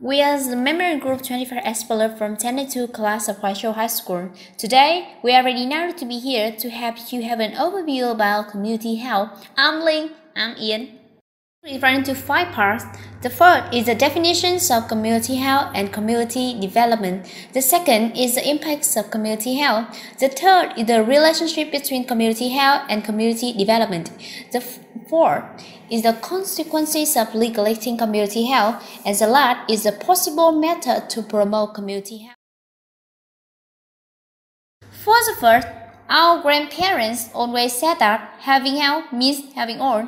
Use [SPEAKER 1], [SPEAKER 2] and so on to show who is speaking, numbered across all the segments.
[SPEAKER 1] We are the member group 24 Explorer from 10 class of Châu High School. Today, we are ready now to be here to help you have an overview about community health. I'm Linh. I'm Yến. Referring to 5 parts. The first is the definitions of community health and community development. The second is the impacts of community health. The third is the relationship between community health and community development. The fourth is the consequences of neglecting community health, and the last is the possible method to promote community health. For the first, our grandparents always said that having health means having all.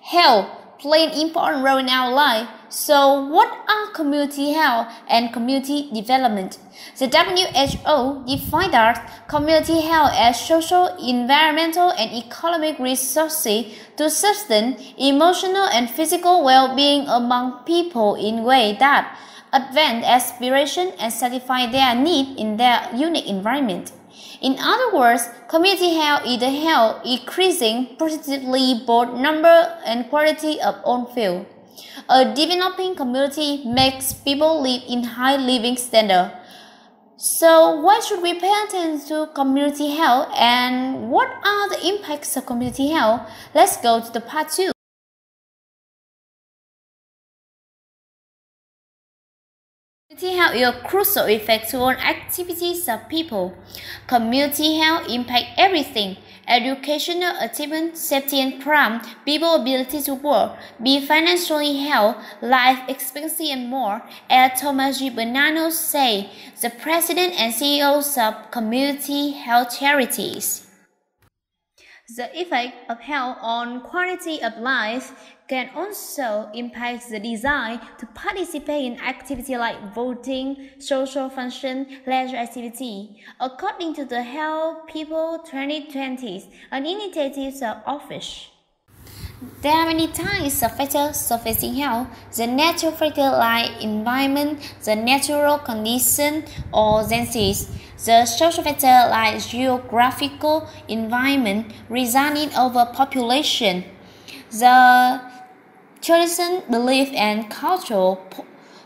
[SPEAKER 1] Health play an important role in our life. So what are community health and community development? The WHO defined that community health as social, environmental, and economic resources to sustain emotional and physical well-being among people in ways that advance aspiration and satisfy their need in their unique environment. In other words, community health is the health increasing positively both number and quality of own field. A developing community makes people live in high living standard. So why should we pay attention to community health and what are the impacts of community health? Let's go to the part 2. Community health is a crucial effect to all activities of people. Community health impacts everything: educational achievement, safety and crime, people's ability to work, be financially healthy, life expectancy and more. As Thomas G. Bernardo say, the president and CEOs of community health charities. The effect of health on quality of life can also impact the desire to participate in activity like voting, social function, leisure activity. According to the Health People 2020, an initiative of office. There are many types of factors affecting health: the natural factor like environment, the natural condition or disease, the social factor like geographical environment, reasoning over population, the tradition, belief, and cultural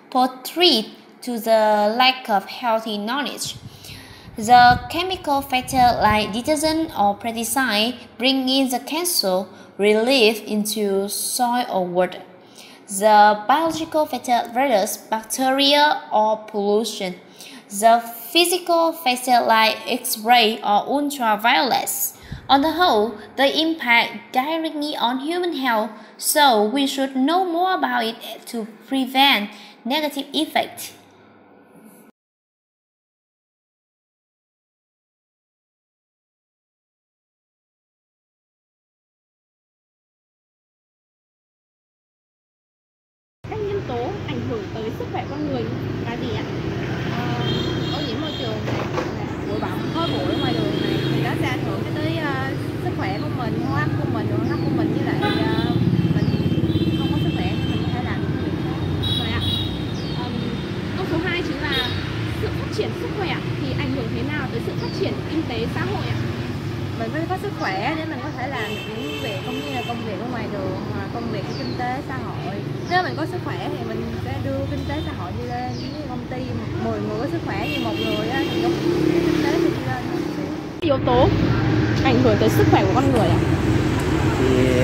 [SPEAKER 1] portrait to the lack of healthy knowledge. The chemical factor like detergent or pesticide bring in the cancer relief into soil or water. The biological factor virus, bacteria, or pollution. The physical factor like X-ray or ultraviolet. On the whole, they impact directly on human health, so we should know more about it to prevent negative effects.
[SPEAKER 2] Các nhân tố ảnh hưởng tới sức khỏe con người là gì ạ?
[SPEAKER 3] Ô nhiễm môi trường này, bụi bặm, khói bụi ở ngoài đường này thì nó sẽ ảnh hưởng tới sức khỏe của mình, hô hấp của mình, đường hô hấp của mình, với lại mình không có sức khỏe thì mình có thể làm những việc khác.
[SPEAKER 2] Rồi ạ. Câu số 2 chính là sự phát triển sức khỏe thì ảnh hưởng thế nào tới sự phát triển kinh tế xã hội ạ?
[SPEAKER 3] Mình phải có sức khỏe để mình có thể làm được những việc cũng như là công việc ở ngoài đường hoặc là công việc ở kinh tế xã hội. Nếu mình có sức khỏe thì mình sẽ đưa kinh tế xã hội đi lên. Với công ty 10 người có sức khỏe như một người á, thì kinh tế sẽ đi lên.
[SPEAKER 2] Yếu tố ảnh hưởng tới sức khỏe của con người ạ?
[SPEAKER 4] Thì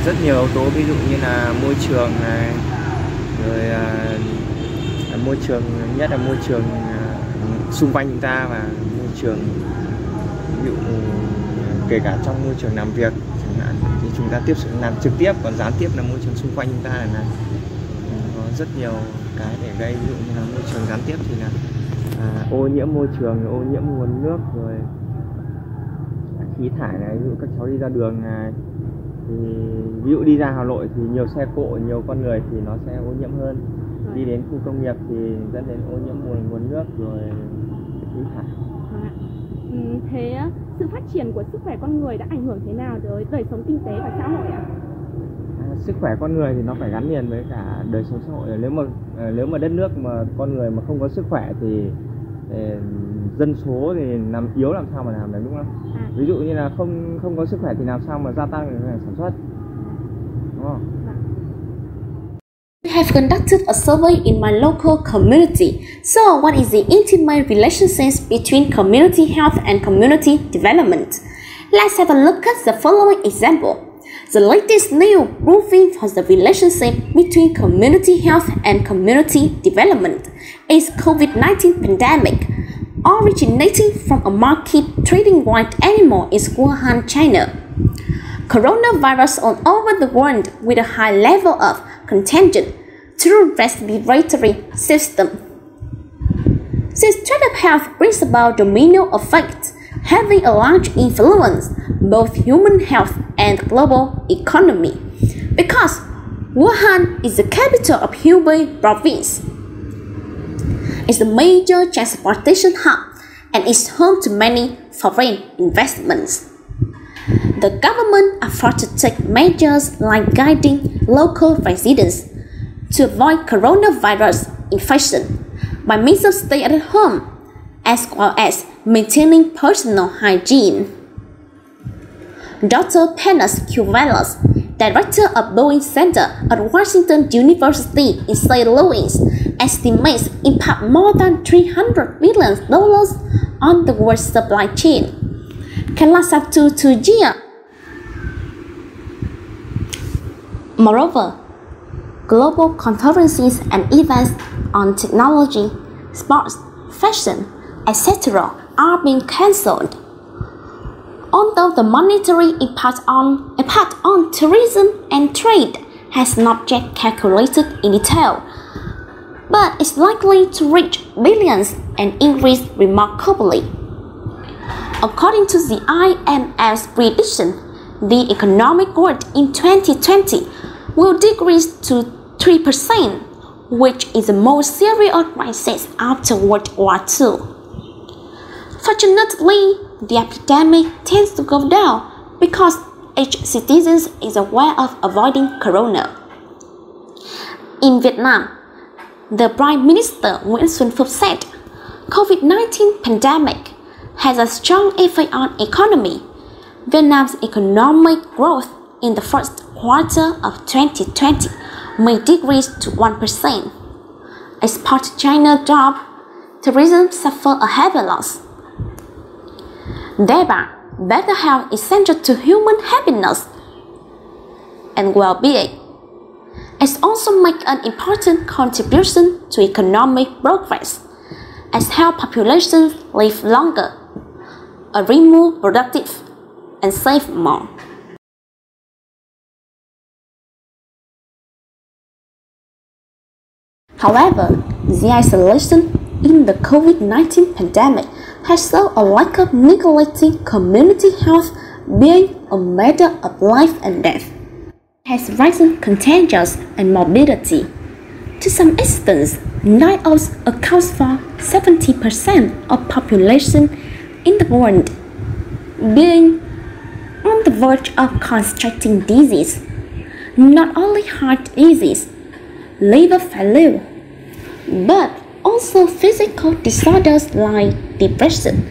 [SPEAKER 4] rất nhiều yếu tố, ví dụ như là môi trường này, rồi môi trường, nhất là môi trường xung quanh chúng ta và môi trường, ví dụ kể cả trong môi trường làm việc chẳng hạn, thì chúng ta tiếp xúc làm trực tiếp, còn gián tiếp là môi trường xung quanh chúng ta là có rất nhiều cái để gây, ví dụ như là môi trường gián tiếp thì là ô nhiễm môi trường, ô nhiễm nguồn nước, rồi khí thải này, ví dụ các cháu đi ra đường này, thì ví dụ đi ra Hà Nội thì nhiều xe cộ, nhiều con người thì nó sẽ ô nhiễm hơn. Đi đến khu công nghiệp thì dẫn đến ô nhiễm nguồn nước rồi khí thải.
[SPEAKER 2] Thế sự phát triển của sức khỏe con người đã ảnh hưởng thế nào tới đời sống kinh tế và xã hội ạ?
[SPEAKER 4] Sức khỏe con người thì nó phải gắn liền với cả đời sống xã hội. Nếu mà đất nước mà con người mà không có sức khỏe thì dân số thì làm yếu, làm sao mà làm được, đúng không? Ví dụ như là không có sức khỏe thì làm sao mà gia tăng được sản xuất, đúng không?
[SPEAKER 1] have conducted a survey in my local community. So, what is the intimate relationship between community health and community development? Let's have a look at the following example. The latest new proving for the relationship between community health and community development is COVID-19 pandemic, originating from a market trading wild animals in Wuhan, China. Coronavirus all over the world with a high level of contagion through respiratory system. This threat of health brings about domino effects, having a large influence both human health and global economy, because Wuhan is the capital of Hubei province. It's a major transportation hub and is home to many foreign investments. The government afford to take measures like guiding local residents to avoid coronavirus infection by means of stay at home, as well as maintaining personal hygiene. Dr. Penas Cuvelas, director of Boeing Center at Washington University in St. Louis, estimates impact more than $300 billion on the world supply chain. Kalasatu Tujia. Moreover, global conferences and events on technology, sports, fashion, etc. are being cancelled. Although the monetary impact on tourism and trade has not yet calculated in detail, but is likely to reach billions and increase remarkably. According to the IMF's prediction, the economic growth in 2020 will decrease to 3%, which is the most serious crisis after World War II. Fortunately, the epidemic tends to go down because each citizen is aware of avoiding corona. In Vietnam, the Prime Minister Nguyễn Xuân Phúc said, COVID-19 pandemic has a strong effect on economy. Vietnam's economic growth in the first quarter of 2020 may decrease to 1%. Export to China drop, tourism suffer a heavy loss. Thereby, better health is central to human happiness and well-being. It also makes an important contribution to economic progress, as help populations live longer, are more productive, and save more. However, the isolation in the COVID-19 pandemic has shown a lack of neglecting community health being a matter of life and death. It has risen contagious and morbidity. To some extent, night-owls accounts for 70% of population in the world, being on the verge of contracting disease, not only heart disease, liver failure, but also physical disorders like depression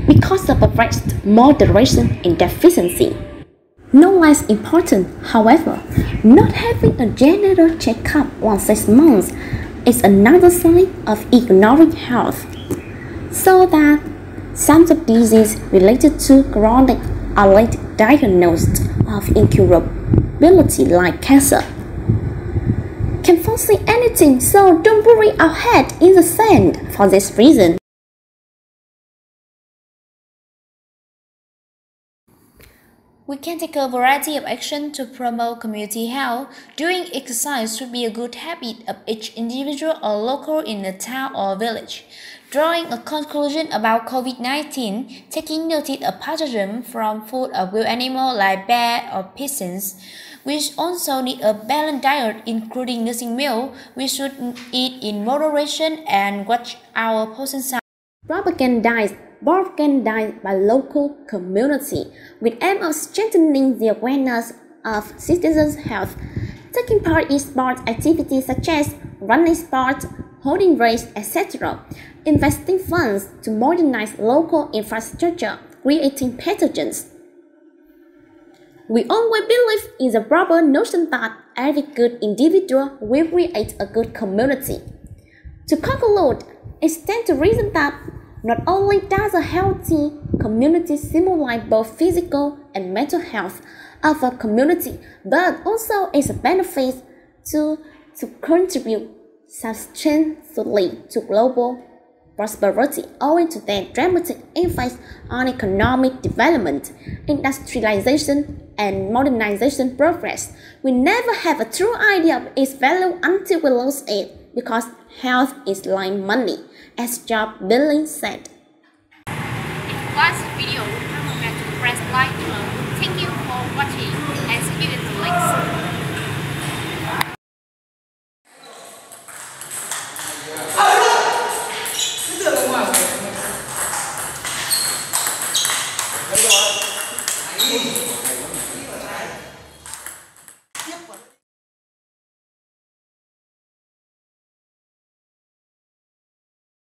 [SPEAKER 1] because of a rest, moderation, and deficiency. No less important, however, not having a general checkup once 6 months is another sign of ignoring health, so that some of diseases related to chronic are late diagnosed of incurability like cancer. Can't foresee anything, so don't bury our head in the sand for this reason. We can take a variety of action to promote community health. Doing exercise should be a good habit of each individual or local in a town or village. Drawing a conclusion about COVID-19, taking notice of pathogens from food of wild animals like bear or pigeons. We also need a balanced diet, including nursing meal. We should eat in moderation and watch our portion size. Propagandized by local community with aim of strengthening the awareness of citizens' health, taking part in sports activities such as running sports, holding races, etc., investing funds to modernize local infrastructure, creating pathogens. We always believe in the proper notion that every good individual will create a good community. To conclude, it stands to reason that not only does a healthy community symbolize both physical and mental health of a community, but also is a benefit to contribute substantially to global prosperity owing to their dramatic impact on economic development, industrialization, and modernization progress. We never have a true idea of its value until we lose it, because health is like money, as Job Billing said.
[SPEAKER 2] If you watch the video, don't forget to press like. Thank you for watching.